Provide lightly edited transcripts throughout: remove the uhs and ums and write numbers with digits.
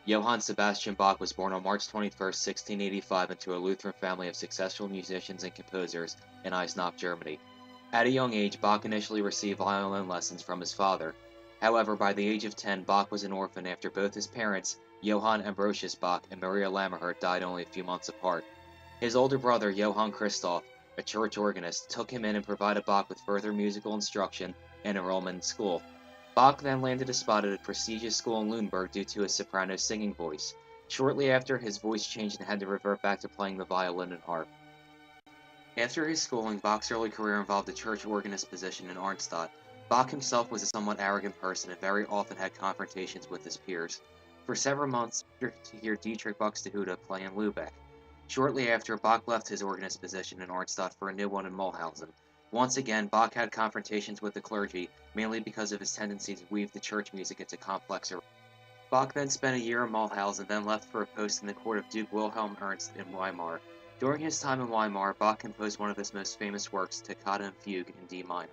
Johann Sebastian Bach was born on March 21, 1685 into a Lutheran family of successful musicians and composers in Eisenach, Germany. At a young age, Bach initially received violin lessons from his father. However, by the age of 10, Bach was an orphan after both his parents, Johann Ambrosius Bach and Maria Lammerhart, died only a few months apart. His older brother, Johann Christoph, a church organist, took him in and provided Bach with further musical instruction and enrollment in school. Bach then landed a spot at a prestigious school in Lüneburg due to his soprano singing voice. Shortly after, his voice changed and had to revert back to playing the violin and harp. After his schooling, Bach's early career involved a church organist position in Arnstadt. Bach himself was a somewhat arrogant person and very often had confrontations with his peers. For several months, he appeared to hear Dietrich Buxtehude play in Lübeck. Shortly after, Bach left his organist position in Arnstadt for a new one in Mulhausen. Once again, Bach had confrontations with the clergy, mainly because of his tendency to weave the church music into complex arrangements. Bach then spent a year in Mulhouse then left for a post in the court of Duke Wilhelm Ernst in Weimar. During his time in Weimar, Bach composed one of his most famous works, Toccata and Fugue in D minor.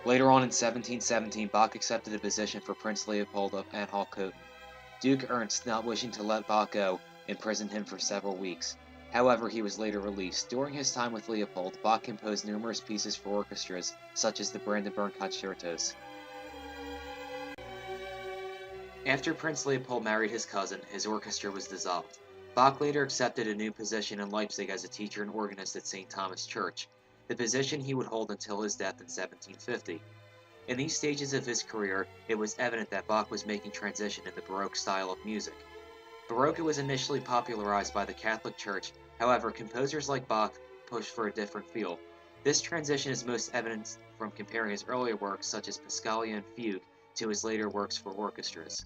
Later on in 1717, Bach accepted a position for Prince Leopold of Anhalt-Köthen. Duke Ernst, not wishing to let Bach go, imprisoned him for several weeks. However, he was later released. During his time with Leopold, Bach composed numerous pieces for orchestras, such as the Brandenburg Concertos. After Prince Leopold married his cousin, his orchestra was dissolved. Bach later accepted a new position in Leipzig as a teacher and organist at St. Thomas Church, the position he would hold until his death in 1750. In these stages of his career, it was evident that Bach was making transition in the Baroque style of music. Baroque was initially popularized by the Catholic Church, however, composers like Bach pushed for a different feel. This transition is most evident from comparing his earlier works, such as Pascalia and Fugue, to his later works for orchestras.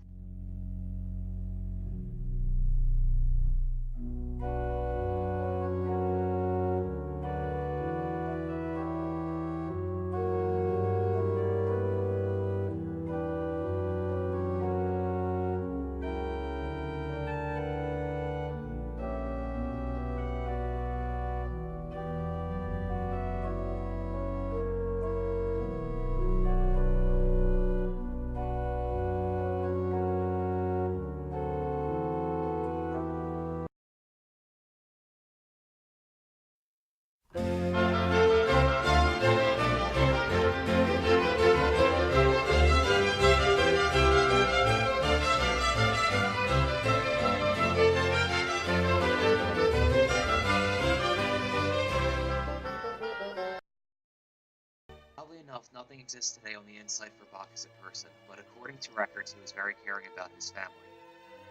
Oddly enough, nothing exists today on the inside for Bach as a person, but according to records, he was very caring about his family.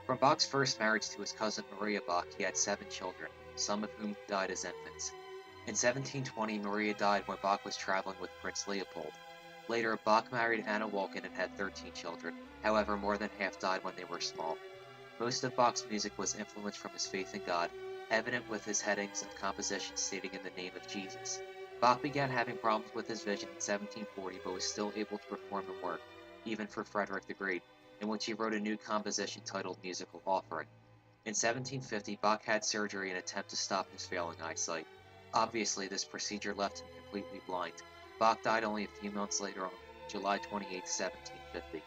From Bach's first marriage to his cousin Maria Bach, he had 7 children, some of whom died as infants. In 1720, Maria died when Bach was traveling with Prince Leopold. Later, Bach married Anna Wolken and had 13 children, however, more than half died when they were small. Most of Bach's music was influenced from his faith in God, evident with his headings of compositions stating in the name of Jesus. Bach began having problems with his vision in 1740, but was still able to perform the work, even for Frederick the Great, in which he wrote a new composition titled Musical Offering. In 1750, Bach had surgery in an attempt to stop his failing eyesight. Obviously, this procedure left him completely blind. Bach died only a few months later on July 28, 1750.